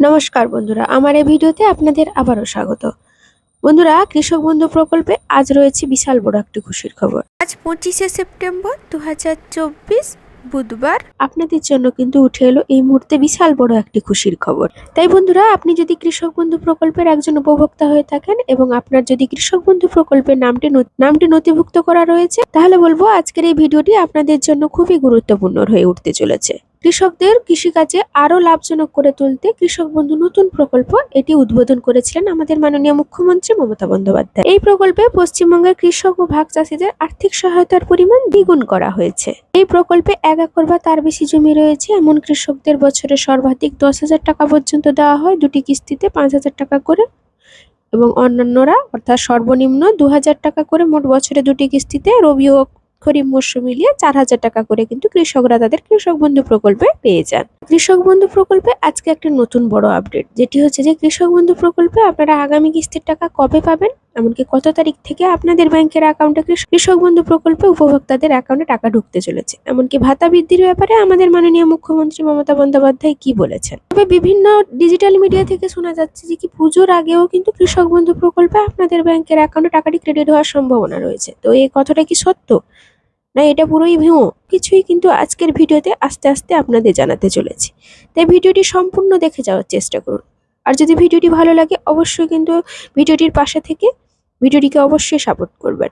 নমস্কার বন্ধুরা, আমার এই ভিডিওতে আপনাদের আবারও স্বাগত। বন্ধুরা, কৃষক বন্ধু প্রকল্পে আজ রয়েছে বিশাল বড় একটি খুশির খবর। আজ 25শে সেপ্টেম্বর 2024 বুধবার আপনাদের জন্য কিন্তু উঠে এলো এই মুহূর্তে বিশাল বড় একটি খুশির খবর। তাই বন্ধুরা, আপনি যদি কৃষক বন্ধু প্রকল্পের একজন উপভোক্তা হয়ে থাকেন এবং আপনার যদি কৃষক বন্ধু প্রকল্পের নামটি নথিভুক্ত করা রয়েছে, তাহলে বলবো আজকের এই ভিডিওটি আপনাদের জন্য খুবই গুরুত্বপূর্ণ হয়ে উঠতে চলেছে। কৃষকদের কৃষিকাজে আরো লাভজনক করে তুলতে কৃষক বন্ধু নতুন প্রকল্প এটি উদ্বোধন করেছিলেন আমাদের মাননীয় মুখ্যমন্ত্রী মমতা বন্দ্যোপাধ্যায়। এই প্রকল্পে পশ্চিমবঙ্গের কৃষক ও ভাগ চাষীদের আর্থিক সহায়তার পরিমাণ দ্বিগুণ করা হয়েছে। এই প্রকল্পে 1 একর বা তার বেশি জমি রয়েছে এমন কৃষকদের বছরে সর্বাধিক 10,000 টাকা পর্যন্ত দেওয়া হয়, 2টি কিস্তিতে 5,000 টাকা করে, এবং অন্যান্যরা অর্থাৎ সর্বনিম্ন 2,000 টাকা করে মোট বছরে 2টি কিস্তিতে রবি ও খরিফ মৌসুম মিলিয়ে 4,000 টাকা করে কিন্তু কৃষকরা তাদের কৃষক বন্ধু প্রকল্পে পেয়ে যান। কৃষক বন্ধু প্রকল্পে আজকে একটা নতুন বড় আপডেট, যেটি হচ্ছে যে কৃষক বন্ধু প্রকল্পে আপনারা আগামী কিস্তির টাকা কবে পাবেন, এমনকি কত তারিখ থেকে আপনাদের ব্যাংকের অ্যাকাউন্টে কৃষক বন্ধু প্রকল্পে উপভোক্তাদের অ্যাকাউন্টে টাকা ঢুকতে চলেছে, এমনকি ভাতা বৃদ্ধির ব্যাপারে আমাদের মাননীয় মুখ্যমন্ত্রী মমতা বন্দ্যোপাধ্যায় কি বলেছেন। তবে বিভিন্ন ডিজিটাল মিডিয়া থেকে শোনা যাচ্ছে যে কি পুজোর আগেও কিন্তু কৃষক বন্ধু প্রকল্পে আপনাদের ব্যাংকের অ্যাকাউন্টে টাকাটি ক্রেডিট হওয়ার সম্ভাবনা রয়েছে। তো এই কথাটা কি সত্য, না এটা পুরোই ভুয়ো, কিছুই কিন্তু আজকের ভিডিওতে আস্তে আস্তে আপনাদের জানাতে চলেছি। তাই ভিডিওটি সম্পূর্ণ দেখে যাওয়ার চেষ্টা করুন। আর যদি ভিডিওটি ভালো লাগে অবশ্যই কিন্তু ভিডিওটির পাশে থেকে ভিডিওটিকে অবশ্যই সাপোর্ট করবেন।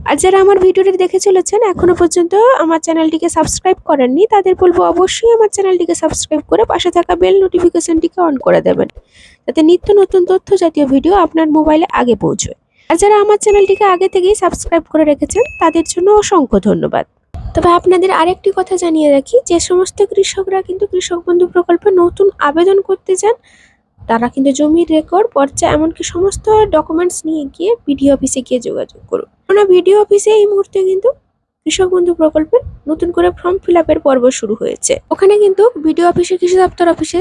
আর যারা আমার ভিডিওটি দেখে চলেছেন এখনো পর্যন্ত আমার চ্যানেলটিকে সাবস্ক্রাইব করেননি, তাদের বলবো অবশ্যই আমার চ্যানেলটিকে সাবস্ক্রাইব করে পাশে থাকা বেল নোটিফিকেশনটিকে অন করে দেবেন, যাতে নিত্য নতুন তথ্য জাতীয় ভিডিও আপনার মোবাইলে আগে পৌঁছয়। আর যারা আমার চ্যানেলটিকে আগে থেকেই সাবস্ক্রাইব করে রেখেছেন তাদের জন্য অসংখ্য ধন্যবাদ। তবে আপনাদের আরেকটি কথা জানিয়ে রাখি, যে সমস্ত কৃষকরা কিন্তু কৃষক বন্ধু প্রকল্পে নতুন আবেদন করতে চান, তারা কিন্তু জমির রেকর্ড, পর্চা, এমনকি সমস্ত ডকুমেন্টস নিয়ে গিয়ে বিডিও অফিসে গিয়ে যোগাযোগ করুন। কেননা বিডিও অফিসে এই মুহূর্তে কিন্তু কৃষক বন্ধু প্রকল্পের নতুন করে ফর্ম ফিল আপের পর্ব শুরু হয়েছে। ওখানে কিন্তু বিডিও অফিসে, কৃষি দপ্তর অফিসে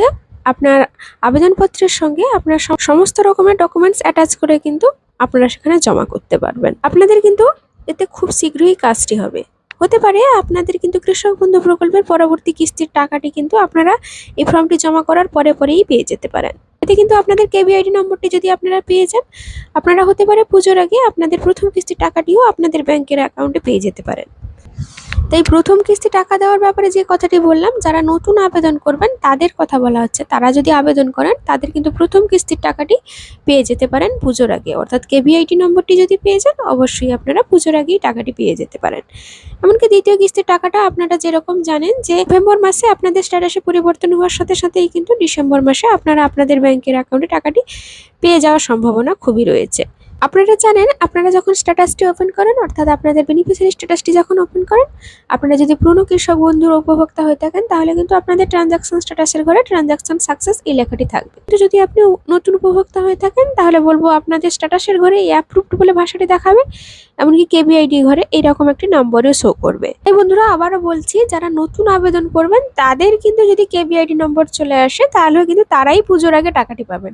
আপনার আবেদনপত্রের সঙ্গে আপনার সমস্ত রকমের ডকুমেন্টস অ্যাটাচ করে কিন্তু আপনারা সেখানে জমা করতে পারবেন। আপনাদের কিন্তু এতে খুব শীঘ্রই কাজটি হবে। হতে পারে আপনাদের কিন্তু কৃষক বন্ধু প্রকল্পের পরবর্তী কিস্তির টাকাটি কিন্তু আপনারা এই ফর্মটি জমা করার পরেই পেয়ে যেতে পারেন। এতে কিন্তু আপনাদের কেবিআইডি নম্বরটি যদি আপনারা পেয়ে যান, আপনারা হতে পারে পুজোর আগে আপনাদের প্রথম কিস্তির টাকাটিও আপনাদের ব্যাংকের অ্যাকাউন্টে পেয়ে যেতে পারেন। তাই প্রথম কিস্তি টাকা দেওয়ার ব্যাপারে যে কথাটি বললাম, যারা নতুন আবেদন করবেন তাদের কথা বলা হচ্ছে। তারা যদি আবেদন করেন তাদের কিন্তু প্রথম কিস্তির টাকাটি পেয়ে যেতে পারেন পুজোর আগে, অর্থাৎ কেভিআইটি নম্বরটি যদি পেয়ে যান অবশ্যই আপনারা পুজোর আগেই টাকাটি পেয়ে যেতে পারেন। এমনকি দ্বিতীয় কিস্তির টাকাটা আপনারা যেরকম জানেন যে নভেম্বর মাসে আপনাদের স্ট্যাটাসে পরিবর্তন হওয়ার সাথে সাথেই কিন্তু ডিসেম্বর মাসে আপনারা আপনাদের ব্যাংকের অ্যাকাউন্টে টাকাটি পেয়ে যাওয়ার সম্ভাবনা খুবই রয়েছে। আপনারা জানেন, আপনারা যখন স্ট্যাটাসটি ওপেন করেন, অর্থাৎ আপনাদের বেনিফিশিয়ারি স্ট্যাটাসটি যখন ওপেন করেন, আপনারা যদি পুরনো কৃষক বন্ধুর উপভোক্তা হয়ে থাকেন তাহলে কিন্তু আপনাদের ট্রানজাকশন স্ট্যাটাসের ঘরে ট্রানজাকশন সাকসেস এই লেখাটি থাকবে। কিন্তু যদি আপনি নতুন উপভোক্তা হয়ে থাকেন তাহলে বলবো আপনাদের স্ট্যাটাসের ঘরে এই অ্যাপ্রুভড বলে ভাষাটি দেখাবে, এমনকি কেবিআইডি ঘরে এইরকম একটি নম্বরও শো করবে। এই বন্ধুরা আবারও বলছি, যারা নতুন আবেদন করবেন তাদের কিন্তু যদি কেবিআইডি নম্বর চলে আসে তাহলে কিন্তু তারাই পুজোর আগে টাকাটি পাবেন।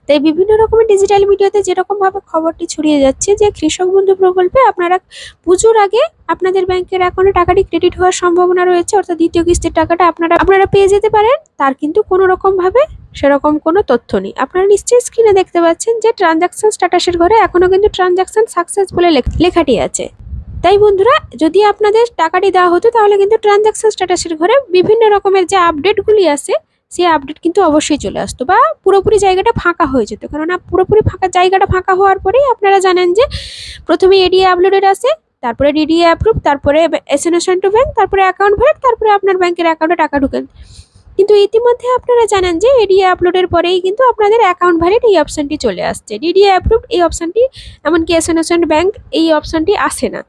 তাই বিভিন্ন রকমের ডিজিটাল মিডিয়াতে যেরকম ভাবে খবরটি ছড়িয়ে যাচ্ছে যে কৃষক বন্ধু প্রকল্পে আপনারা পুজোর আগে আপনাদের ব্যাংকের অ্যাকাউন্টে টাকাটি ক্রেডিট হওয়ার সম্ভাবনা রয়েছে, অর্থাৎ দ্বিতীয় কিস্তির টাকাটা আপনারা পেয়ে যেতে পারেন, তার কিন্তু কোনো রকম ভাবে সেরকম কোনো তথ্য নেই। আপনারা নিশ্চয়ই স্ক্রিনে দেখতে পাচ্ছেন যে ট্রানজাকশন স্ট্যাটাসের ঘরে এখনো কিন্তু ট্রানজাকশন সাকসেস বলে লেখাটি আছে। তাই বন্ধুরা, যদি আপনাদের টাকাটি দেওয়া হতো তাহলে কিন্তু ট্রানজাকশন স্ট্যাটাসের ঘরে বিভিন্ন রকমের যে আপডেটগুলি আছে সেই আপডেট কিন্তু অবশ্যই চলে আসতো, বা পুরোপুরি জায়গাটা ফাঁকা হয়ে যেত। কেননা পুরোপুরি জায়গাটা ফাঁকা হওয়ার পরেই আপনারা জানেন যে প্রথমে এডিএ আপলোডেড আসে, তারপরে ডিডিএ অ্যাপ্রুভ, তারপরে এসএনএস টু ব্যাংক, তারপরে অ্যাকাউন্ট ভ্যালিড, তারপরে আপনার ব্যাংকের অ্যাকাউন্টে টাকা ঢুকেন। কিন্তু ইতিমধ্যে আপনারা জানেন যে এডিএ আপলোডের পরেই কিন্তু আপনাদের অ্যাকাউন্ট ভ্যালিড এই অপশনটি চলে আসছে, ডিডিএ অ্যাপ্রুভ এই অপশনটি, এমনকি এসএনএস ব্যাংক এই অপশনটি আসে না।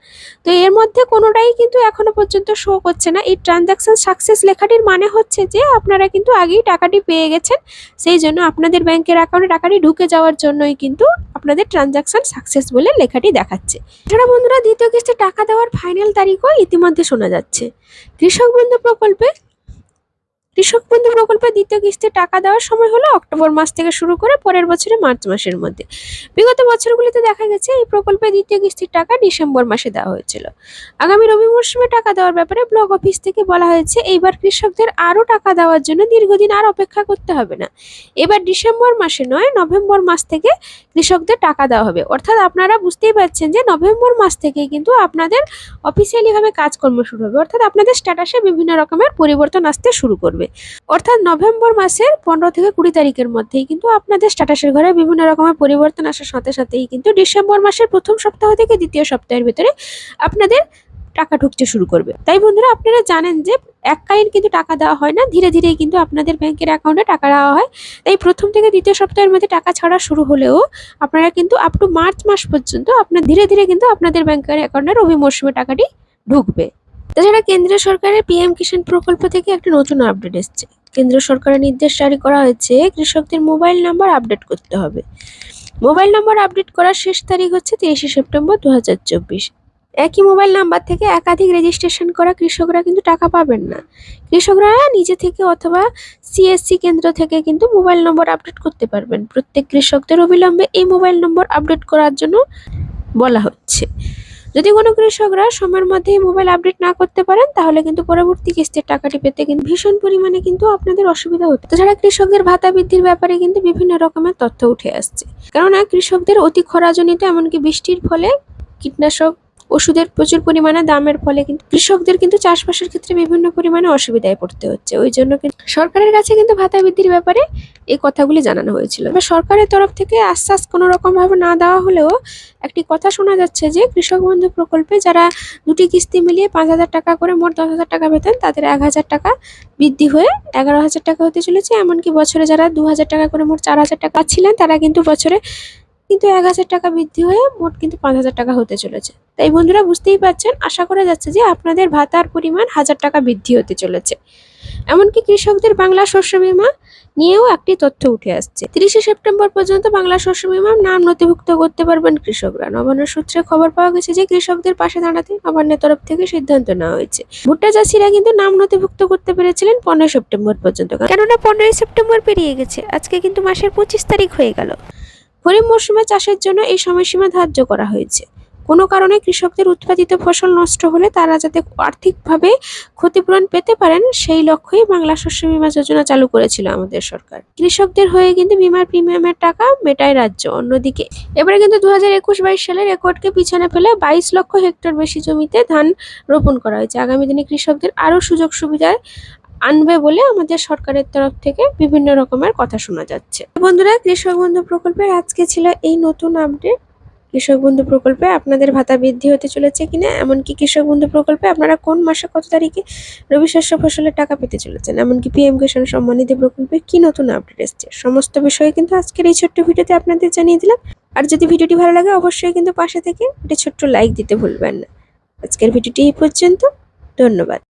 তো এর মধ্যে কোনোটাই কিন্তু এখনো পর্যন্ত শো করছে না। এই ট্রানজাকশন সাকসেস লেখাটির মানে হচ্ছে যে আপনারা কিন্তু আগেই টাকাটি পেয়ে গেছেন, সেই জন্য আপনাদের ব্যাংকের অ্যাকাউন্টে টাকাটি ঢুকে যাওয়ার জন্যই কিন্তু আপনাদের ট্রানজাকশন সাকসেস বলে লেখাটি দেখাচ্ছে। এছাড়া বন্ধুরা, দ্বিতীয় কিস্তি টাকা দেওয়ার ফাইনাল তারিখও ইতিমধ্যে শোনা যাচ্ছে। কৃষক বন্ধু প্রকল্পে কৃষক বন্ধু প্রকল্পের দ্বিতীয় কিস্তির টাকা দেওয়ার সময় হলো অক্টোবর মাস থেকে শুরু করে পরের বছরে মার্চ মাসের মধ্যে। বিগত বছরগুলিতে দেখা গেছে এই প্রকল্পের দ্বিতীয় কিস্তির টাকা ডিসেম্বর মাসে দেওয়া হয়েছিল। আগামী রবি মরশুমে টাকা দেওয়ার ব্যাপারে ব্লক অফিস থেকে বলা হয়েছে এইবার কৃষকদের আরও টাকা দেওয়ার জন্য দীর্ঘদিন আর অপেক্ষা করতে হবে না। এবার ডিসেম্বর মাসে নয়, নভেম্বর মাস থেকে কৃষকদের টাকা দেওয়া হবে। অর্থাৎ আপনারা বুঝতেই পারছেন যে নভেম্বর মাস থেকে কিন্তু আপনাদের অফিসিয়ালি ভাবে কাজকর্ম শুরু হবে, অর্থাৎ আপনাদের স্ট্যাটাসে বিভিন্ন রকমের পরিবর্তন আসতে শুরু করবে। অর্থাৎ নভেম্বর মাসের 15 থেকে 20 তারিখের মধ্যেই কিন্তু আপনাদের স্ট্যাটাসের ঘরে বিভিন্ন রকমের পরিবর্তন আসার সাথে সাথেই কিন্তু ডিসেম্বর মাসের প্রথম সপ্তাহ থেকে দ্বিতীয় সপ্তাহের ভিতরে আপনাদের টাকা ঢুকতে শুরু করবে। তাই বন্ধুরা, আপনারা জানেন যে এককালীন কিন্তু টাকা দেওয়া হয় না, ধীরে ধীরে কিন্তু আপনাদের ব্যাংকের অ্যাকাউন্টে টাকা দেওয়া হয়। তাই প্রথম থেকে দ্বিতীয় সপ্তাহের মধ্যে টাকা ছাড়া শুরু হলেও আপনারা কিন্তু আপ টু মার্চ মাস পর্যন্ত আপনার ধীরে ধীরে কিন্তু আপনাদের ব্যাংকের অ্যাকাউন্টে রবি মরশুমে টাকাটি ঢুকবে। তাছাড়া কেন্দ্রীয় সরকারের পিএম কিষাণ প্রকল্প থেকে একটা নতুন আপডেট এসেছে। কেন্দ্র সরকারের নির্দেশ জারি করা হয়েছে কৃষকদের মোবাইল নাম্বার আপডেট করতে হবে। মোবাইল নাম্বার আপডেট করার শেষ তারিখ হচ্ছে 23শে সেপ্টেম্বর 2024। একই মোবাইল নাম্বার থেকে একাধিক রেজিস্ট্রেশন করা কৃষকরা কিন্তু টাকা পাবেন না। কৃষকরা নিজে থেকে অথবা সিএসসি কেন্দ্র থেকে কিন্তু মোবাইল নম্বর আপডেট করতে পারবেন। প্রত্যেক কৃষকদের অবিলম্বে এই মোবাইল নম্বর আপডেট করার জন্য বলা হচ্ছে। যদি কোনো কৃষকরা সময়ের মধ্যে মোবাইল আপডেট না করতে পারেন তাহলে কিন্তু পরবর্তী কিস্তির টাকাটি পেতে কিন্তু ভীষণ পরিমাণে কিন্তু আপনাদের অসুবিধা হচ্ছে। তাছাড়া কৃষকদের ভাতা বৃদ্ধির ব্যাপারে কিন্তু বিভিন্ন রকমের তথ্য উঠে আসছে। কেননা কৃষকদের অতি খরাজনিত এমনকি বৃষ্টির ফলে কীটনাশক ওষুধের প্রচুর পরিমাণে দামের ফলে কিন্তু কৃষকদের কিন্তু চাষবাসের ক্ষেত্রে বিভিন্ন পরিমাণে অসুবিধায় পড়তে হচ্ছে। ওই জন্য কিন্তু সরকারের কাছে কিন্তু ভাতা বৃদ্ধির ব্যাপারে এই কথাগুলি জানানো হয়েছিল। এবার সরকারের তরফ থেকে আশ্বাস কোনো রকম ভাবে না দেওয়া হলেও একটি কথা শোনা যাচ্ছে যে কৃষক বন্ধু প্রকল্পে যারা দুটি কিস্তি মিলিয়ে 5,000 টাকা করে মোট 10,000 টাকা পেতেন তাদের 1,000 টাকা বৃদ্ধি হয়ে 11,000 টাকা হতে চলেছে। এমনকি বছরে যারা 2,000 টাকা করে মোট 4,000 টাকা ছিলেন তারা কিন্তু বছরে 1,000 টাকা বৃদ্ধি হয়ে মোট কিন্তু 5,000 টাকা হতে চলেছে। তাই বন্ধুরা বুঝতেই পারছেন, আশা করা যাচ্ছে যে আপনাদের ভাতার পরিমাণ 1,000 টাকা বৃদ্ধি হতে চলেছে। এমনকি কৃষকদের বাংলা শস্য বীমা নিয়েও একটি তথ্য উঠে আসছে। 30শে সেপ্টেম্বর পর্যন্ত বাংলা শস্য বীমার নাম নথিভুক্ত করতে পারবেন কৃষকরা। নবান্ন সূত্রে খবর পাওয়া গেছে যে কৃষকদের পাশে দাঁড়াতে নবান্নের তরফ থেকে সিদ্ধান্ত নেওয়া হয়েছে। ভুট্টা চাষিরা কিন্তু নাম নথিভুক্ত করতে পেরেছিলেন 15 সেপ্টেম্বর পর্যন্ত, কেননা 15 সেপ্টেম্বর পেরিয়ে গেছে, আজকে কিন্তু মাসের 25 তারিখ হয়ে গেল। খরিফ মৌসুমে চাষের জন্য এই সময়সীমা ধার্য করা হয়েছে। কোনো কারণে কৃষকদের উৎপাদিত ফসল নষ্ট হলে তারা যাতে আর্থিকভাবে ক্ষতিপূরণ পেতে পারেন সেই লক্ষ্যেই বাংলা শস্য বীমা যোজনা চালু করেছিল আমাদের সরকার। কৃষকদের হয়ে কিন্তু বীমার প্রিমিয়ামের টাকা মেটায় রাজ্য। অন্যদিকে এবারে কিন্তু 2021-22 সালের রেকর্ডকে পিছনে ফেলে 22 লক্ষ হেক্টর বেশি জমিতে ধান রোপণ করা হয়েছে। আগামী দিনে কৃষকদের আরও সুযোগ সুবিধার আনবে বলে আমাদের সরকারের তরফ থেকে বিভিন্ন রকমের কথা শোনা যাচ্ছে। বন্ধুরা, কৃষক বন্ধু প্রকল্পের আজকে ছিল এই নতুন আপডেট। কৃষক বন্ধু প্রকল্পে আপনাদের ভাতা বৃদ্ধি হতে চলেছে কিনা, এমনকি কৃষক বন্ধু প্রকল্পে আপনারা কোন মাসে কত তারিখে রবি শস্য ফসলের টাকা পেতে চলেছেন, এমনকি পিএম কিষাণ সম্মান নিধি প্রকল্পে কি নতুন আপডেট এসছে, সমস্ত বিষয়ে কিন্তু আজকের এই ছোট্ট ভিডিওতে আপনাদের জানিয়ে দিলাম। আর যদি ভিডিওটি ভালো লাগে অবশ্যই কিন্তু পাশে থেকে একটি ছোট্ট লাইক দিতে ভুলবেন না। আজকের ভিডিওটি এই পর্যন্ত, ধন্যবাদ।